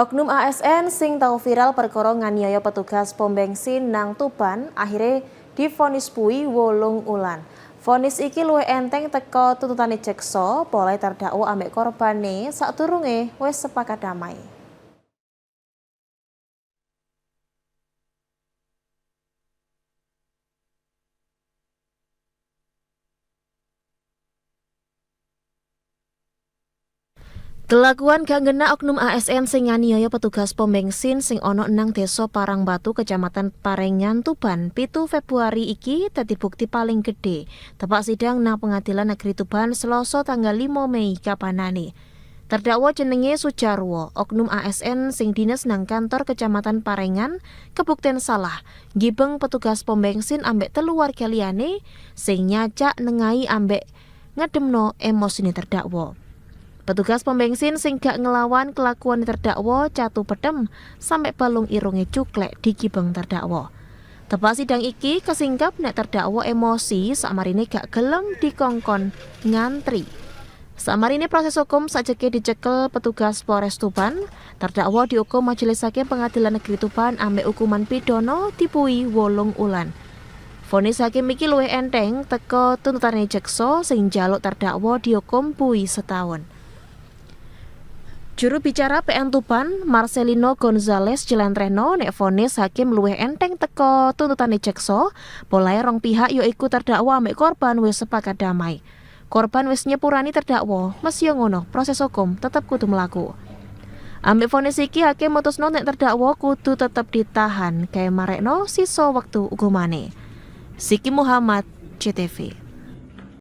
Oknum ASN sing tau viral perkara nganiaya petugas pom bensin nang Tuban akhirnya divonis bui 8 ulan. Vonis iki luwih enteng teka tuntutane jaksa, polai terdakwa ambek korbane sadurunge wis sepakat damai. Kelakuan gak ngena oknum ASN sing nganiaya petugas pom bensin sing ana nang Desa Parangbatu, Kecamatan Parengan, Tuban, 7 Februari iki dadi bukti paling gede tepak sidang nang Pengadilan Negeri Tuban Selasa tanggal 5 Mei kapanane. Terdakwa jenenge Sujarwo, oknum ASN sing dinas nang kantor Kecamatan Parengan, kebukten salah ngibeng petugas pom bensin ambek 3 warga liyane sing nyacak nengai ambek ngedemno emosine terdakwa. Petugas pom bensin sing gak ngelawan kelakuan terdakwa catu pedem sampai balung irunge cuklek digibeng terdakwa. Tepak sidang iki kesingkap nek terdakwa emosi samarine gak gelem dikongkon ngantri. Samarine proses hukum sajeke dicekel petugas Polres Tuban, terdakwa dihukum Majelis Hakim Pengadilan Negeri Tuban ambek hukuman pidana dipuhi 8 ulan. Vonis hakim iki luwih enteng teka tuntutane jaksa sing njaluk terdakwa dihukum puhi setahun. Juru bicara PN Tuban, Marcelino Gonzales jelentrehno nek vonis hakim luwih enteng teko tuntutane jaksa, polahe rong pihak yaiku terdakwa ambek korban wis sepakat damai. Korban wis nyepurani terdakwa, mesya ngono, proses hukum tetep kudu mlaku. Ambek vonis iki hakim mutusno nek terdakwa kudu tetep ditahan kae marekno sisa wektu hukumane. Siki Muhammad, CTV.